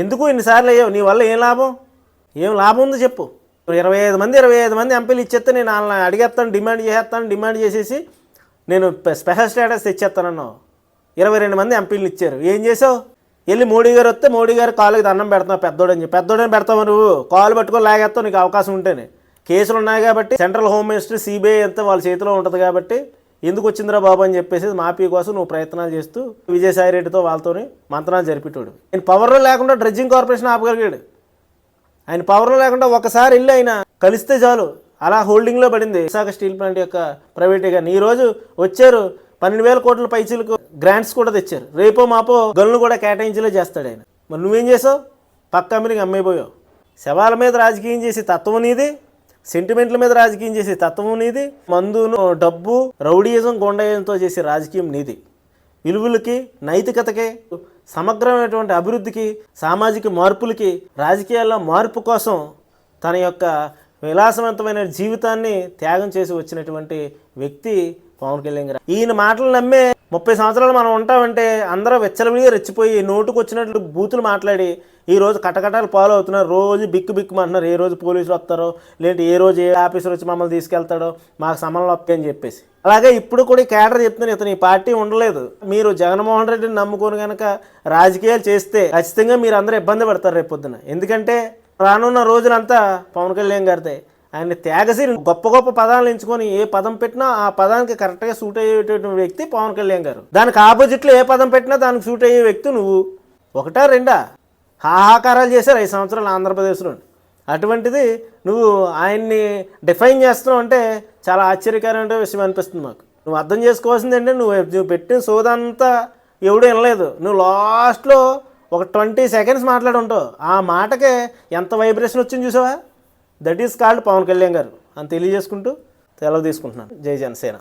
ఎందుకు ఇన్నిసార్లు అయ్యావు? నీ వల్ల ఏం లాభం? ఏం లాభం ఉంది చెప్పు. 25 మంది ఎంపీలు ఇచ్చేస్తే నేను వాళ్ళని అడిగేస్తాను, డిమాండ్ చేసేసి నేను స్పెషల్ స్టేటస్ తెచ్చేస్తానన్నావు. 22 మంది ఎంపీలు ఇచ్చారు. ఏం చేసావు? వెళ్ళి మోడీ గారు వస్తే మోడీ గారు కాళ్ళకి దండం పెడుతున్నావు, పెద్దోడని చెప్పి. పెద్దోడని పెడతావు నువ్వు, కాలు పట్టుకొని లాగేస్తావు నీకు అవకాశం ఉంటేనే. కేసులు ఉన్నాయి కాబట్టి, సెంట్రల్ హోమ్ మినిస్ట్రీ సిబిఐ అంతా వాళ్ళ చేతిలో ఉంటుంది కాబట్టి ఎందుకు వచ్చిందిరా బాబు అని చెప్పేసి మాఫీ కోసం నువ్వు ప్రయత్నాలు చేస్తూ విజయసాయి రెడ్డితో వాళ్ళతోని మంత్రాలు జరిపేటోడు. ఆయన పవర్లో లేకుండా డ్రెడ్జింగ్ కార్పొరేషన్ ఆపగలిగాడు. ఆయన పవర్లో లేకుండా ఒకసారి వెళ్ళి ఆయన కలిస్తే చాలు అలా హోల్డింగ్లో పడింది విశాఖ స్టీల్ ప్లాంట్ యొక్క ప్రైవేటీగా. ఈరోజు వచ్చారు 12,000 కోట్ల పైచీలకు గ్రాంట్స్ కూడా తెచ్చారు. రేపో మాపో గనులు కూడా కేటాయించేలా చేస్తాడు ఆయన. మరి నువ్వేం చేసావు? పక్క కంపెనీకి అమ్మైపోయావు. శవాల మీద రాజకీయం చేసి తత్వం నీది, సెంటిమెంట్ల మీద రాజకీయం చేసే తత్వం నీది, మందును డబ్బు రౌడీయిజం గుండాయిజంతో చేసే రాజకీయం నీది. విలువలకి, నైతికతకి, సమగ్రమైనటువంటి అభివృద్ధికి, సామాజిక మార్పులకి, రాజకీయాల్లో మార్పు కోసం తన యొక్క విలాసవంతమైన జీవితాన్ని త్యాగం చేసి వచ్చినటువంటి వ్యక్తి పవన్ కళ్యాణ్ గారు. ఈయన మాటలు నమ్మే 30 సంవత్సరాలు మనం ఉంటామంటే అందరూ వెచ్చలవిడిగా రెచ్చిపోయి నోటుకు వచ్చినట్లు బూతులు మాట్లాడి ఈరోజు కటకటాలు ఫాలో అవుతున్నారు. రోజు బిక్కుమంటున్నారు. ఏ రోజు పోలీసులు వస్తారో, లేదంటే ఏ రోజు ఏ ఆఫీసర్ వచ్చి మమ్మల్ని తీసుకెళ్తాడో, మాకు సమన్లు వస్తాయి అని చెప్పేసి. అలాగే ఇప్పుడు కూడా కేడర్ చెప్తున్నారు, ఇతను ఈ పార్టీ ఉండలేదు. మీరు జగన్మోహన్ రెడ్డిని నమ్ముకొని కనుక రాజకీయాలు చేస్తే ఖచ్చితంగా మీరు అందరూ ఇబ్బంది పడతారు రేపు పొద్దున. ఎందుకంటే రానున్న రోజులంతా పవన్ కళ్యాణ్ గారితే. ఆయన త్యాగశీలి, గొప్ప గొప్ప పదాలను ఎంచుకొని ఏ పదం పెట్టినా ఆ పదానికి కరెక్ట్గా సూట్ అయ్యేటటువంటి వ్యక్తి పవన్ కళ్యాణ్ గారు. దానికి ఆపోజిట్లో ఏ పదం పెట్టినా దానికి సూట్ అయ్యే వ్యక్తి నువ్వు. ఒకటా రెండా హాహాకారాలు చేశారు 5 సంవత్సరాలు ఆంధ్రప్రదేశ్లో. అటువంటిది నువ్వు ఆయన్ని డిఫైన్ చేస్తున్నావు అంటే చాలా ఆశ్చర్యకరమైన విషయం అనిపిస్తుంది మాకు. నువ్వు అర్థం చేసుకోవాల్సింది ఏంటంటే నువ్వు పెట్టిన సోదంతా ఎవడూ వినలేదు. నువ్వు లాస్ట్లో ఒక 20 సెకండ్స్ మాట్లాడి ఉంటావు. ఆ మాటకే ఎంత వైబ్రేషన్ వచ్చింది చూసావా? That is called Pavan Kalyan గారు అని తెలియజేసుకుంటూ సెలవు తీసుకుంటున్నాను. జై జనసేన.